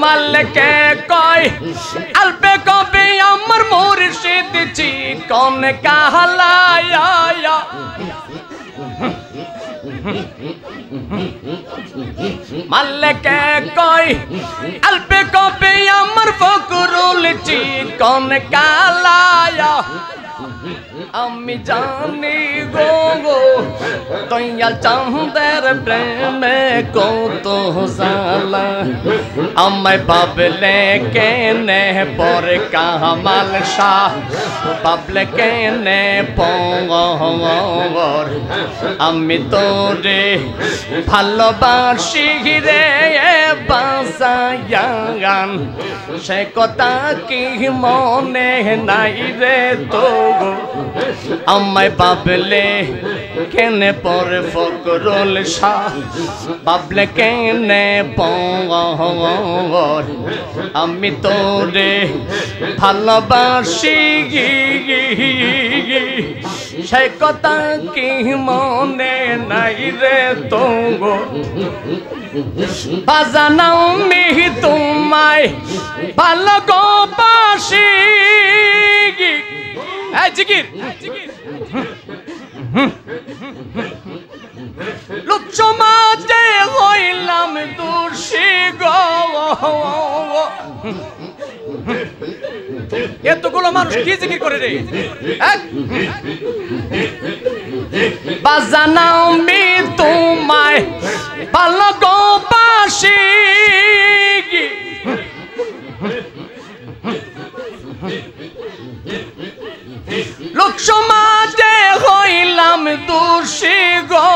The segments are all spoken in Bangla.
মালিকে কয় আলবে কবে আমার মুর্শিদ চিকন কাহালায়া মালিকে কয় আলবে কবে আমার ফকরুল চিকন কালায়া আমি জানি গো গো দয়াল চাঁদের প্রেমে কত জালা আমায় পাবলে কেনে পরে কামাল শাহ পাবলে কেনে পঙ্গর আমি তোরে ভালোবাসি রে বাঁচাইয়া গান সে কথা কি মনে নাই রে তো আমায় পাবলে কেনে পরে ফকরুল শাহ পাবলে কেনে পঙ্গর আমি তোরে ভালোবাসি সে কথা কি মনে নাই রে তো বাজানাও মিহি তোমায় ভালো গো বাসি জিকির লোক সমাজে হইলাম দোষী গো এতগুলো মানুষ কি জিকির করে রে বাজানাও মি তোমায় ভালো গো বাসি লোক সমাজে হইলাম দোষী গো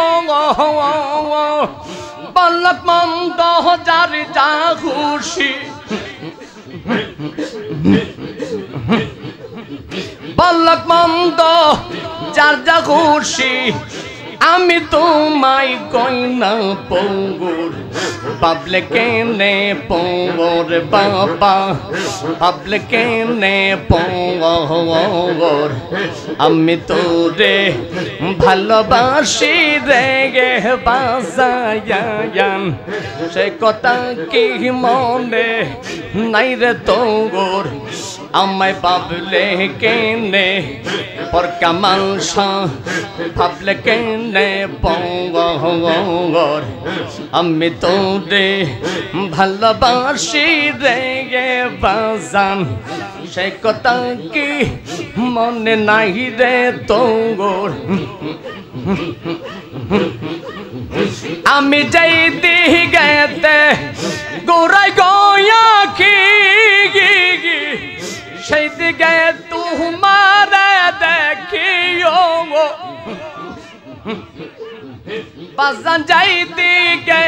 বলক মন্দ যার যা খুশি বলক মন্দ যার যা খুশি আমি তোমায় কইনা পঙ্গুর পাবলে কেনে পঙ্গর বাবা পাবলে কেনে পঙ্গর আমি তোরে ভালোবাসি রে গে বাজায়ান সে কথা কি মনে নাই রে তোর আমায় পাবলে কেনে পর কামাল শাহ পাবলে কেনে পঙ্গর আমি তোরে ভালোবাসি রে গে বাজান সে কথা কি মনে নাই রে তোর আমি যাই দিহি গেতে গোড়াই গয়া কি সেই দিকে তোমার দেখিও বাজান যাই দিকে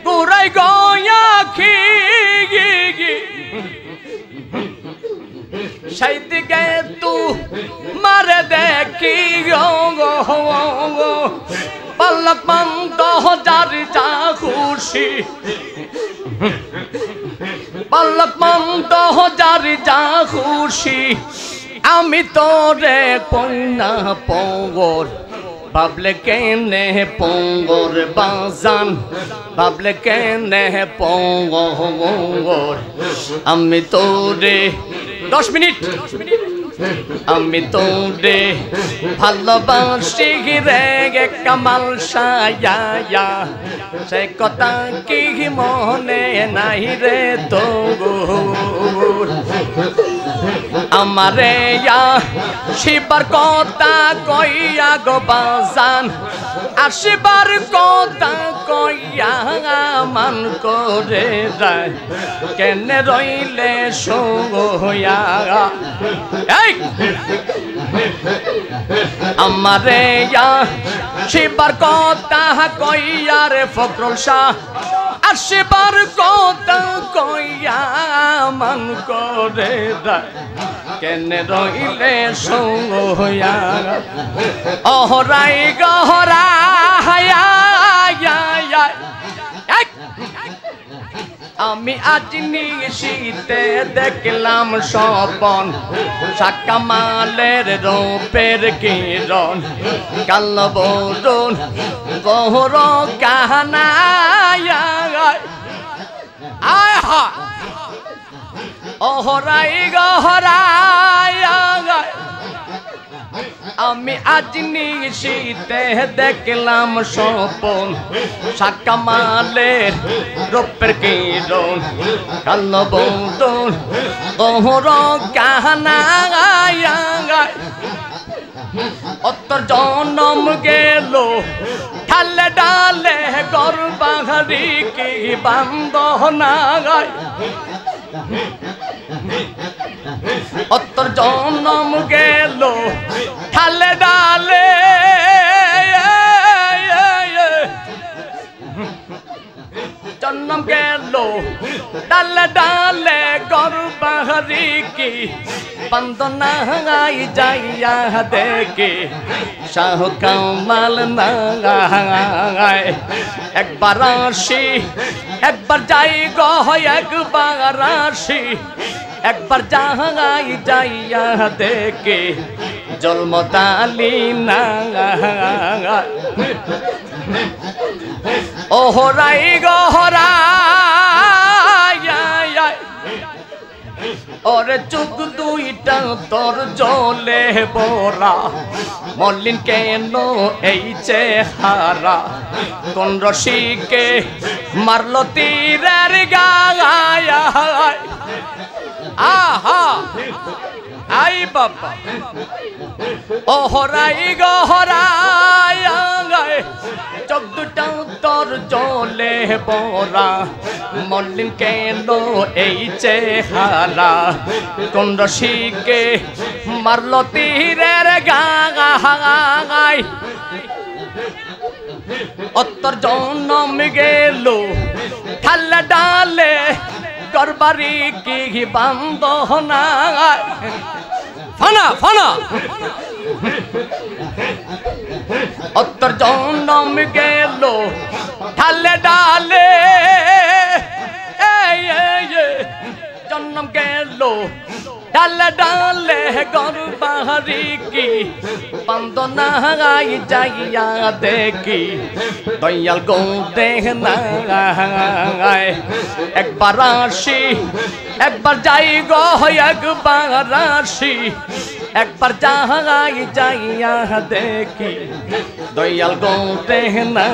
গোড়াই গয়া কি সেই দিকে তোমার দেখিও পলক মন্দ যার যা খুশি পলক মন্দ যার যা খুশি আমি তোরে কইনা পঙ্গর পাবলে কেনে পঙ্গর বাজান পাবলে কেনে পঙ্গর আমি তোরে 10 মিনিট আমি তোরে ভালোবাসি রে গে কামাল শাহ সে কথা কি মনে নাই রে তোর আমারে শিবার কথা কইয়া গো বাজান আসিবার কথা কইয়া মান করে যায় কেনে রইলে সোয়া আমারে শিবার কথা কইয়া রে ফকরুল শাহ আসিবার কথা কইয়া মান করে যায় কেনে রইলে সোয়া অহরাই গহরা আমি আজ নিশীতে দেখলাম স্বপন সাকামালের রূপের কিরণ কাল বরুণ গহর কাহানায় ওহরাই গহরাই আমি আজ নিশীতে দেখলাম স্বপন সাকামালের রূপের কিরণ কালো বদন ওহর কাহানা অত্তর জনম গেল ঠালে ডালে গর্বাহারি কি বান্ধনা গায় অত্তর জনম গেল ঠালে ডালে জন্ম গেল ডালে ডালে গর্বাহারি কি বন্দনা গাই যাইয়া দেখে শাহ কামাল নাগায় একবার আসি একবার যাই গো একবার আসি একবার যাই যাইয়া দেখে জলমতালি নাগায় ওহরাই গহরাই ওরে চোখ দুইটা তোর জলে বরা মলিন কেন এই চেহারা কোন রসিকে মারলো তীরের গায় আহা আই বাবা ওহরাই গহরাই চোখ দুটা তোর জলে বরা মলিন কেন এই চেহারা কোন রসিকে মারলো তীরের গায় অত্তর জনম গেল ঠালে ডালে গরবারি কি বান্ধনা ফানা ফানা অত্তর জনম গেল ঠালে ডালে জন্ম গেল ডালে ডালে গর্বাহারি কি বন্দনা গাই যাইয়া দেখি দয়াল গো দেখ না একবার আসি একবার যাই গো একবার আসি একবার যাই যাইয়া দেখি দয়াল গো দেখ না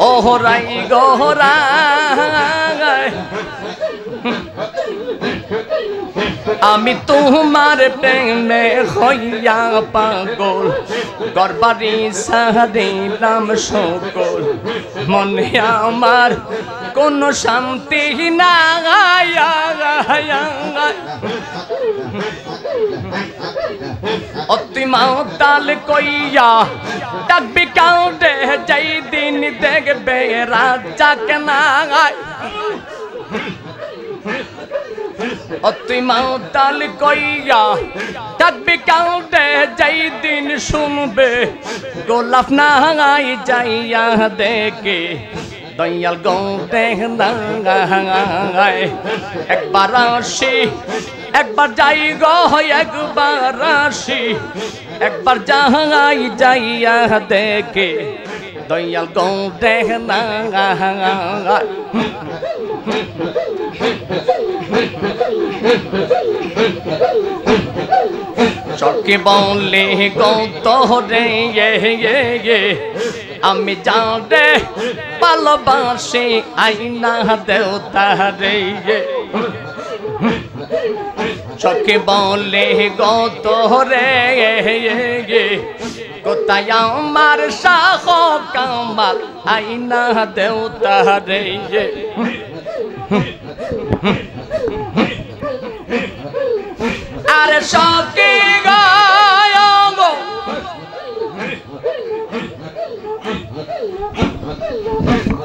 ওহরাই গহরাই আমি তোমার প্রেমে হইয়া পাগল গরবারি সাহাদিলাম সকল মনে আমার কোন শান্তি নাই অতি মাতাল কইয়া ডাকবি কাউডে যাই দিন দেখবে রাজাকে নাই অতি মাতাল কইয়া ডাকবি কাউডে যাই দিন শুনবে গোলাপ নাই যাইয়া দেখে দয়াল গো দেখ না একবার আসি একবার যাই গো একবার আসি একবার যাই যাইয়া দেখে দয়াল গো দেখ না সখী বলে গত রে আমি যাওরে ভালোবাসি আইনা দেওতা রে সখী বলে গত রে কোথায় আমার শাহ কামাল আইনা দেওতা রে আরে সখী গো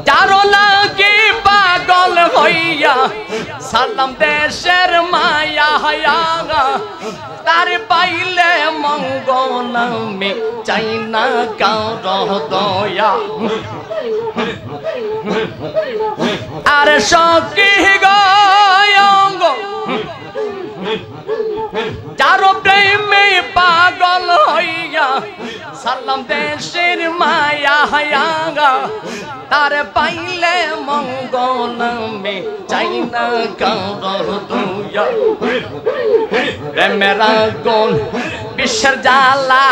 যারো লাগি পাগল হইয়া সালাম দেশের মায়া হইয়া তার পাইলে মঙ্গল আমি চাই না কারো দয়া আরে সখী গো যারো প্রেমে পাগল হইয়া সালাম দেশের মায়া আয়াঙ্গা তারে পাইলে মঙ্গল আমি চাই না কারোর দুয়া প্রেমের আগুন বিশ্বের জ্বালা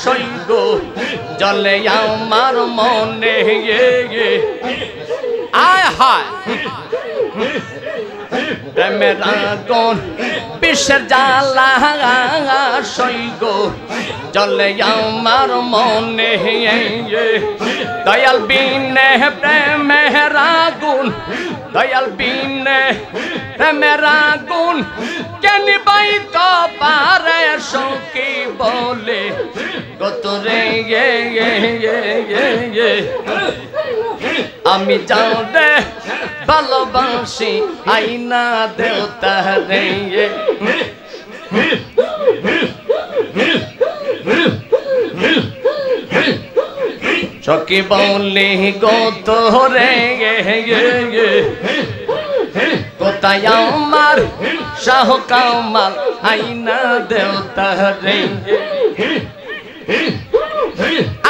সইগ জলে আমার মনে আয় হায় প্রেমের আগুন বিশ্বের জ্বালা সইগ জলে আমার মনে দয়াল বিনে প্রেমের আগুন দয়াল বিনে প্রেমের আগুন কেন বাইতো পারে সখী বলে গতরে আমি যাও রে ভালোবাসি আইনা দেওতা রে সখী বলে গতরে কোথায় আমার শাহ কামাল আইনা দেওতা রে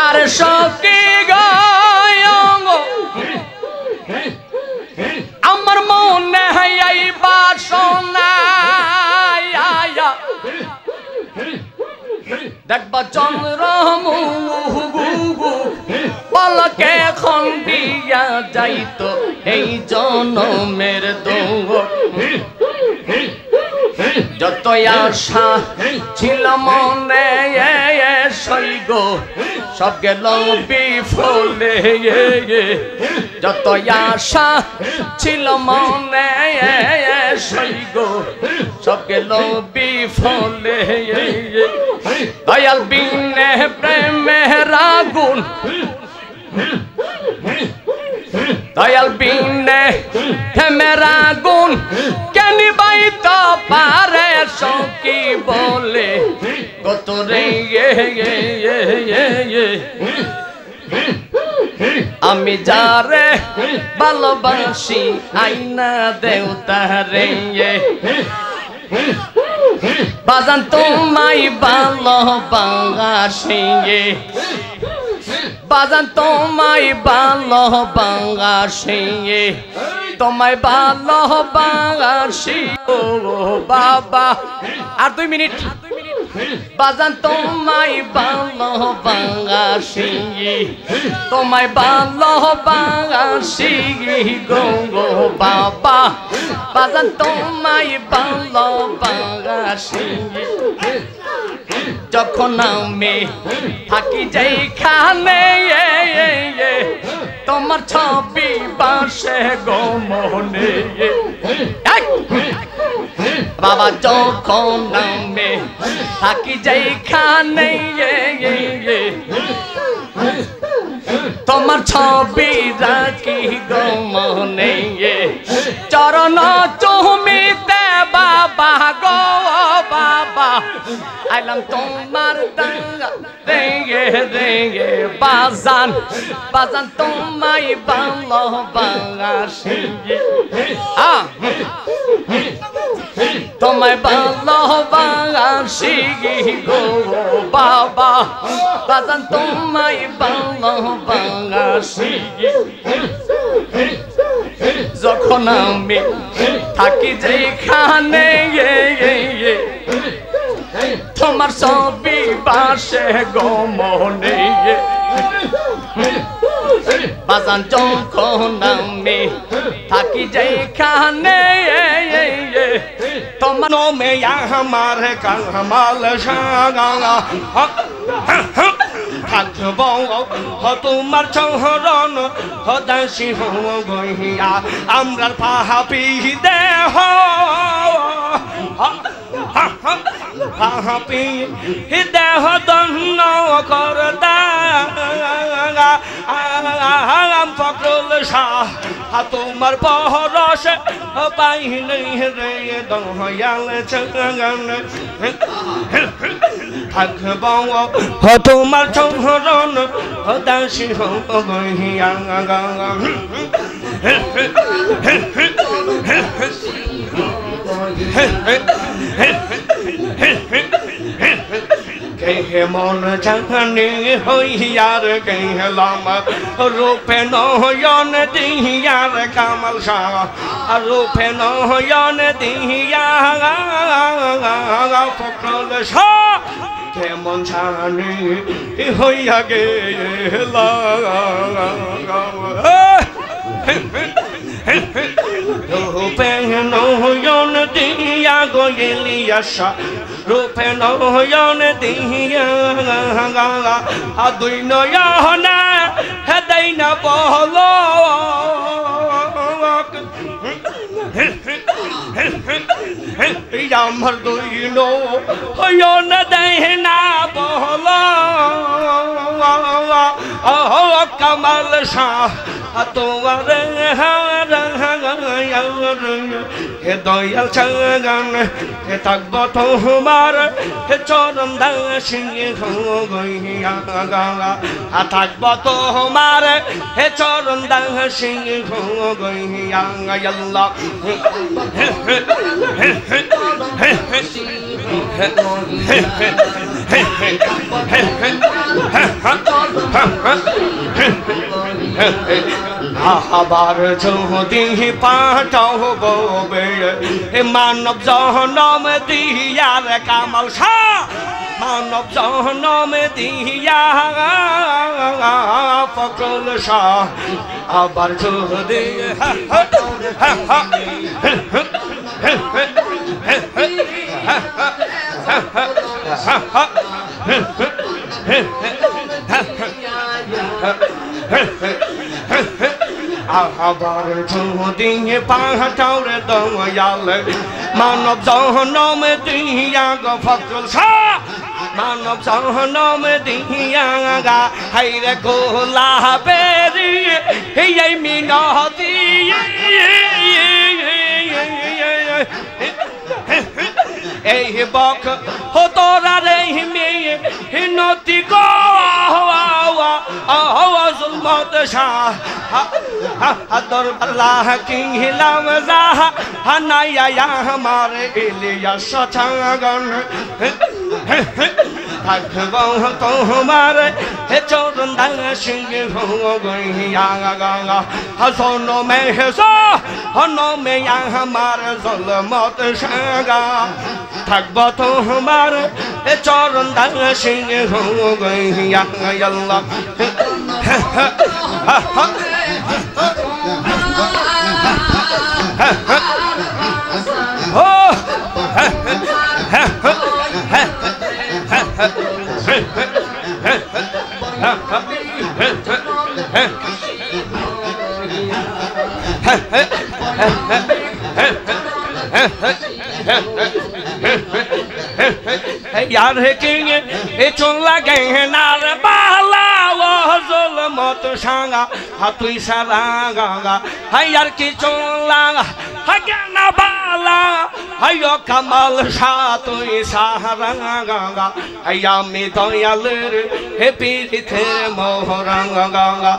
আর সখী গয়ঙ্গ আমার মনে আইবা সোনা দেখবা চন্দ্র মুগু পলকে খন্ডিয়া যাইতো এই জনমের দৌড় যত আশা ছিল মনে সইগ সব গেল বিফলে যত আশা ছিল মনে সইগ সব গেল বিফলে দয়াল বিনে প্রেমের আগুন দয়াল বিনে প্রেমের আগুন কেন বাইতো পারে সখী বলে কত রে আমি যারে ভালোবাসি আইনা দেওতা রে বাজান তোমায় ভালোবাসি বাজান তোমায় ভালোবাসি তোমায় ভালোবাসি ও বাবা আর 2 মিনিট বাজান তোমায় ভালোবাসি তোমায় ভালোবাসি গো বাবা বাজান তোমায় ভালোবাসি যখন আমি থাকি যেখানে তোমার ছবি বাসে গো মনে বাবা যখন আমি থাকি যেখানে তোমার ছবি রাখি গো মনে চরণ চুমিতে বাবা গো বাবা আইলাম তোমার দাঙ্গা রেগে রেগে বাজান বাজান তোমায় ভালোবাসি তোমায় ভালোবাসি গো বাবা বাজান তোমায় ভালোবাসি যখন আমি থাকি যেখানে তোমার ছবি বাসে গো মনে বাজান যখন আমি থাকি যেখানে তোমার নমে আমার কামাল সাগা থাকব তোমার চরণ হদাসি হইয়া আমরা পাহাপি দেহ পাহাপি দেহ দন্ন করদা ফকরুল শাহ তোমার পরশ পাই নাই রে দয়াল চরণ থাকব তোমার চরণ হদাসি হইয়া মন জানি হইয়ার গেলাম রূপে নয়ন দিয়ার কামাল শাহ রূপে নয়ন দিয়া ফখরুল শাহ কেমন জানি হইয়া গেলাম রূপে নয়ন দিয়া গেলিয়াশা রূপে নয়ন দিয়া দুই নয়না হেদাই না বল আমার দুই নয়ন দেয় না বল কামাল শাহ তোমার হে দয়াল চাগান হে থাকব তোমার হে চরণ দাসী গইয়া থাকব তোমার হে চরণ দাসী গইয়া আল্লাহ আবার যদি পাঠাও ববে মানব জনম দিয়ার কামাল শাহ মানব জনম দিয়া ফখরুল শাহ আবার যদি আবার যদি পাঠাও রে দয়াল মানব জনম দিয়া গো ফখরুল শাহ মানব জনম দিয়া গা হাইরে গোলাপেরি এই মিনতি এই বক তোরা রে মেয়ে নতি গো জুলমত শাহ দরবাল্লাহ কি হিলাম জাহ হানায়া हमारे इलियास ছাগন থাকব তোমার হে চরণ দাসী গইয়া হসন মে হেসো হন মে আমার জলমত সাগা থাকব তোমার হে চরণ দাসী গইয়া আল্লাহ यार किंग चोला गहनार बाला वो जुल्मत सांगा हाथुई सारा गागा यार की चोला हगना बाला हयो कमाल सातुई सारा गागा यामी तो यालर हे पीरिथे मोहरंग गागा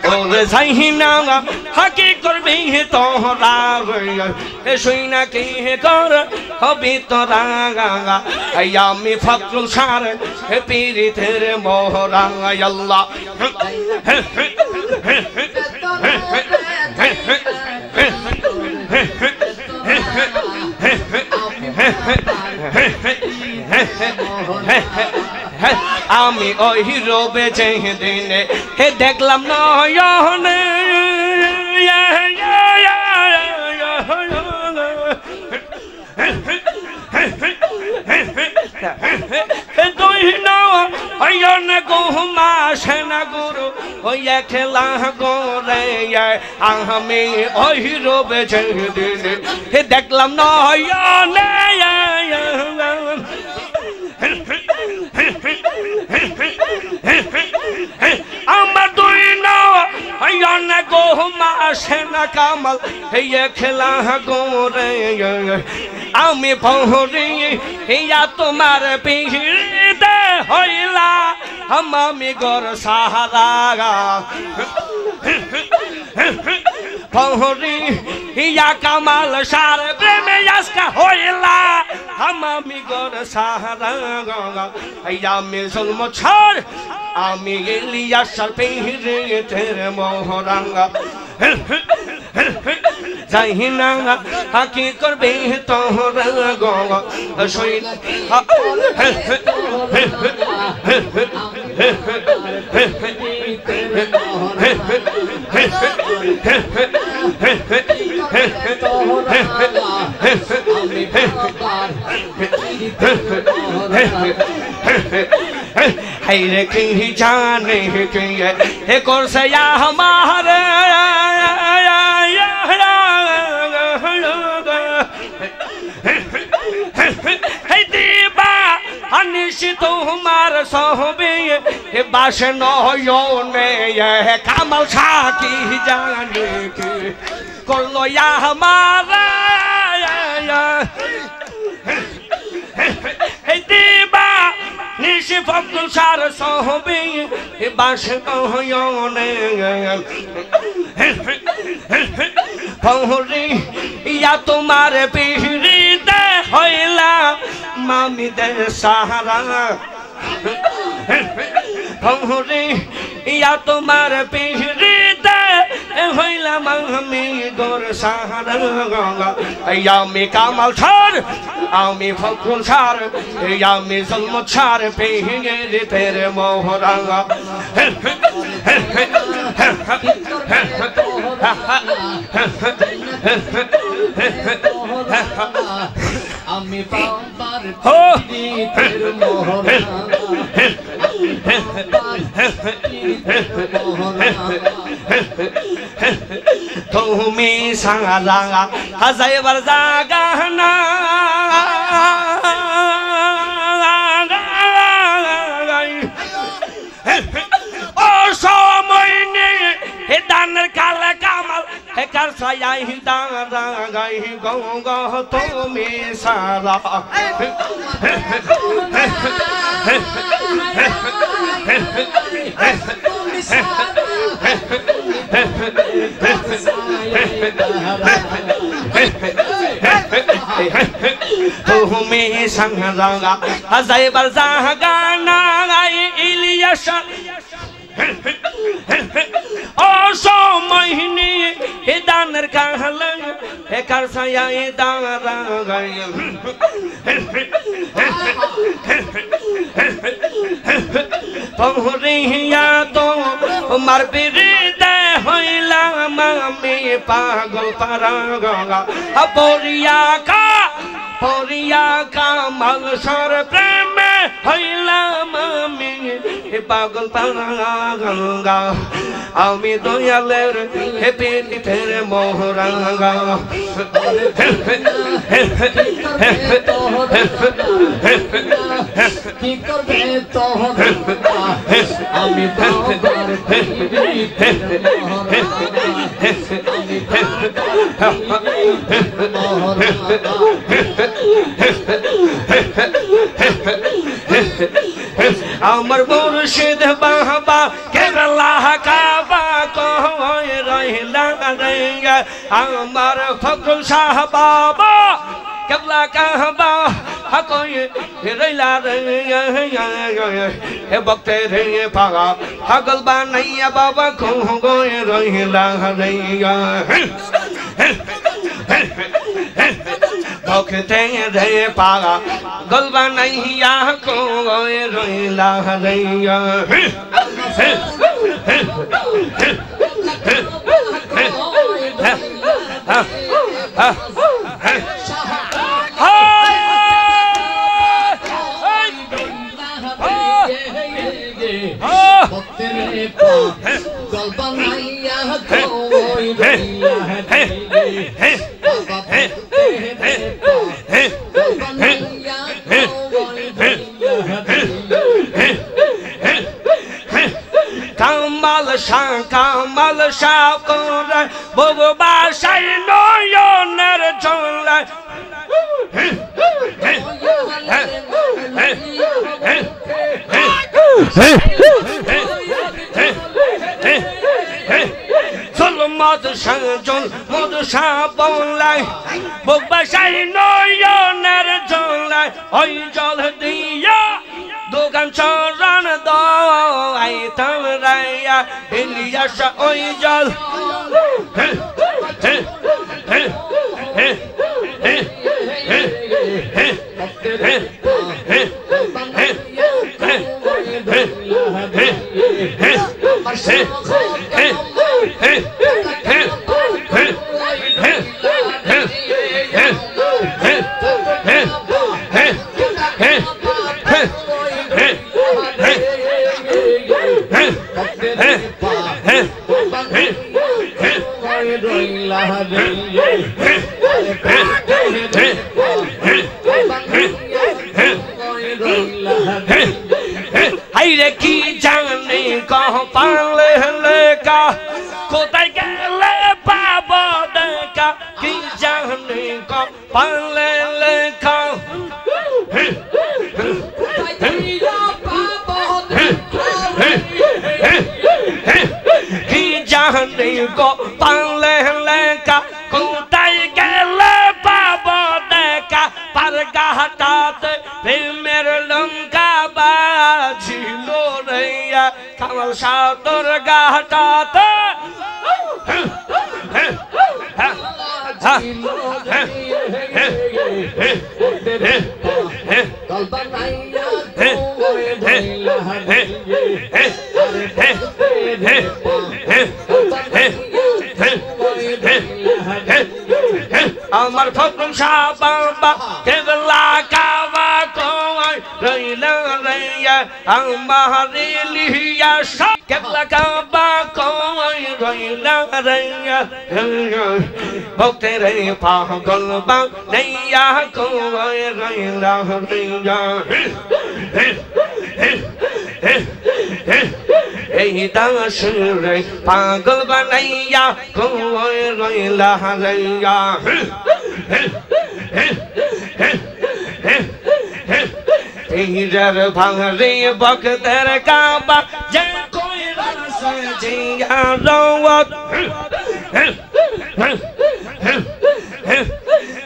और सहीना हकी करबी तोहरा हे सुइना की कर हबी तोरा गागा यामी फखरुल शाह हे पीरिथे मोहरंग अल्लाह আমি ওই রবে যে দিনে হে দেখলাম নয়নে ঘুমা সেনা গুরু ওইয়া খেলা গোরে আমি ওই রবে যে দিনে হে দেখলাম নয়নে আমার দুই নয়ন ঘুমা সেনা কামাল হে খেলা গোরে আমি পহরি ইয়া তোমার পিহিতে হইলা আমি গর সাহারা পহরি ইয়া কামাল সার প্রেমে আজকা হইলা আমি গর সাহারা আমি জন্ম ছাড় আমি ইলিয়াসার পেহরেতের মোহরাঙ্গা যাইনা কি করবে তোরা গো শহীদ hayre ki jaane ki ek aur se ya hamare hey diba anish tumhar sohbe bash noyone ye kamal sha ki jaane ki korlo ya hamara hey diba nish fakul shar sohbe bash noyone পহরি ইয়া তোমার পিহরিতে হইলা মামিদের সাহারা পহরি ইয়া তোমার পিহরিতে হইলা মামি গোর সাহারা আমি কামাল ছাড় আমি ফকুল ছাড় আমি জন্ম ছাড় পিহরিতের মোহরাঙ্গা আমি পাবার পিরিতের মোহরা তুমি সারা হাজাইবার জাগা না ও সময় নেই দানের কালে কামাল কার সায়াই দাঁড়া গাই গঙ্গ তুমি সারা তুমি সংরা যাইবার জাগা না ইলিয়াসা ও সমহিনী হে দানের কাহল হে কার সায়াই দাঁড়া গাই পহরিয়া তো মার বিরিদে হইলাম আমি পাগল পারা গঙ্গা পরিয়া কামাল সর প্রেমে হইলাম আমি পাগল পারা গঙ্গা আমি দয়ালের হে পিরিতের মোহরাঙ্গা কি করবে তোহরা আমি পাবার পিরিতের আমার মুর্শিদ বাবা কেবলা কাবা কই রহিলা রে আমার ফকরুল শাহ বাবা কেবলা কাবা কই রহিলা রে হে ভক্তে রে পাগা পাগল বানাইয়া বাবা কই রহিলা রে ভক্তে রে পাগা গলবা নাইয়া কই রহিলা রে কামাল শাহ করে ভগবা সাই নয়নের ঝোলা মদ সাজন মদ সাবলাই বুক বাসাই নয়নের জলায় ওই জল দিয়া দোকান চরণ দাই তামরাইয়া ইলিয়াস ওই জল হাইরে কি জানি কহ পালে লেখা কোথায় গেলে পাব দেখা কি জানি কহ পালে লেখা কি জানি কহ পালে লেখা কোথায় গেলে পাব দেখা পার গাহাটাতে প্রেমের লঙ্কা বাজিল রেয়া কামাল সাতর গাহাটাতে আমার ফকরুল শাহ বাবা কেবলা কাবা কই রইলা রইয়া আমার লিহিয়া শাহ কেবলা কাবা কই রইলা রইয়া ভক্তের পাগল বা নইয়া কই রইলা রইয়া এই দাস রে পাগল বানাইয়া কই রইলা রইয়া পীরের ভাঙরে ভক্তের কাবা যে কই রস জিয়া রওয়াত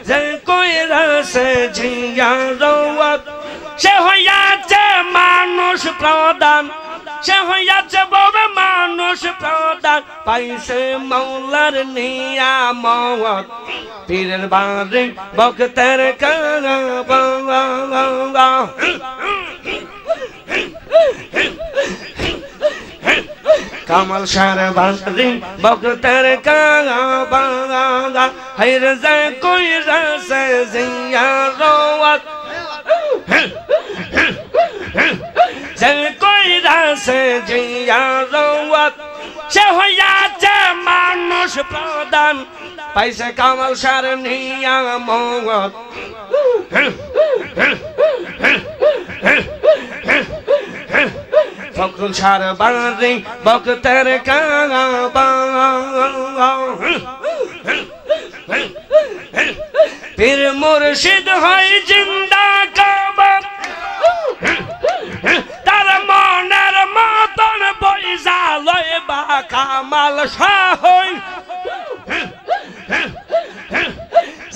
যে কই রস জিয়া রওয়াত সে হইয়াছে মানুষ প্রদান সে হইয়াছে ববে মানুষ প্রদান পাইছে মৌলার নিয়ামত পীরের বাড়ি ভক্তের কাবা কামাল শাহ বাড়ি ভক্তের কাবা হাইরে যায় কই রাসে জিয়া রওয়াত যে কই রাসে জিয়া রওয়াত সে হইয়াছে মানুষ প্রদান পাইছে কামাল শাহ নিয়ামত ফকরুল শাহ বাড়ি ভক্তের কাবা পীর মুর্শিদ হয় জিন্দা কাবা তার মনের মতন বইজা লইবা কামাল শাহ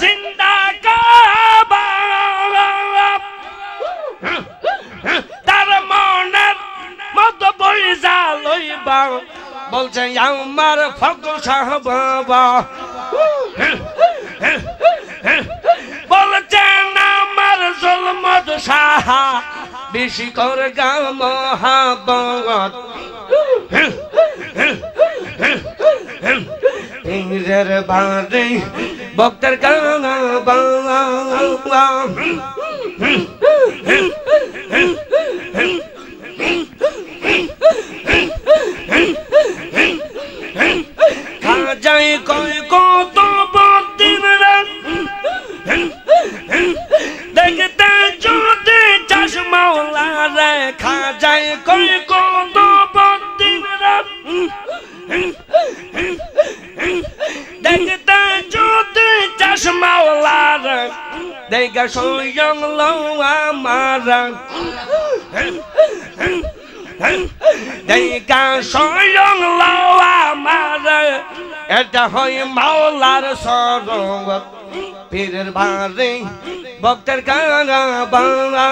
জিন্দা কাবা তার মনের মত বইজা লইবা বলছে আমার ফকরুল শাহ বাবা বলছেন আমার জুলমত শাহ বেশি কর গা মহাবত পীরের বাড়ি ভক্তের কাবা খাজাই কই কত বদিন রাত দেখতে যদি চাস মাওলা রে খাজাই কই কত বদিন রাত দেখতে যদি চাস মাওলা রে দেখা স্বয়ং লো আমার দেখা স্বয়ং লো আমার এটা হয় মাওলার সরবত পীরের ভারে ভক্তের কারা বাংলা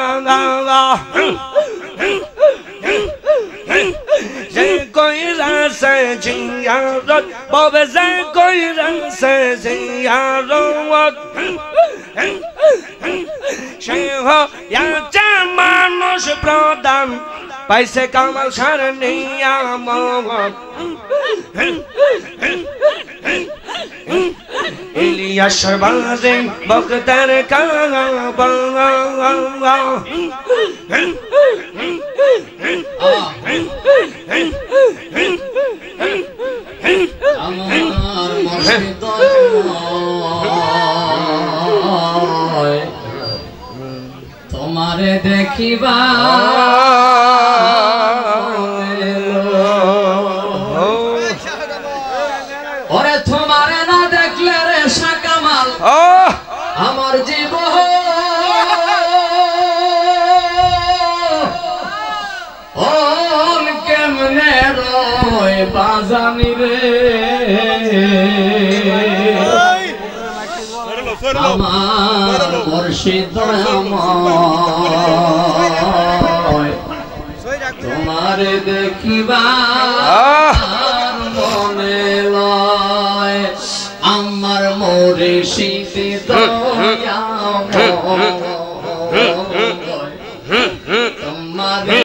যে কইরাছে জিয়ারত ববে যে কইরাছে জিয়ারত সে হচ্ছে মানুষ প্রদান পাইছে কামাল সার নিয়ামত ইলিয়াস বাজে ভক্তের কারা বাংলা আমার মুর্শিদ তোমারে দেখিবা ওরে তোমারে না দেখলে রে শাকামাল আমার জীবন কেমনে রয় বাজানি রে আমার মুর্শিদ তোমারে দেখিবা মনে লয় আমার মুর্শিদ দয়া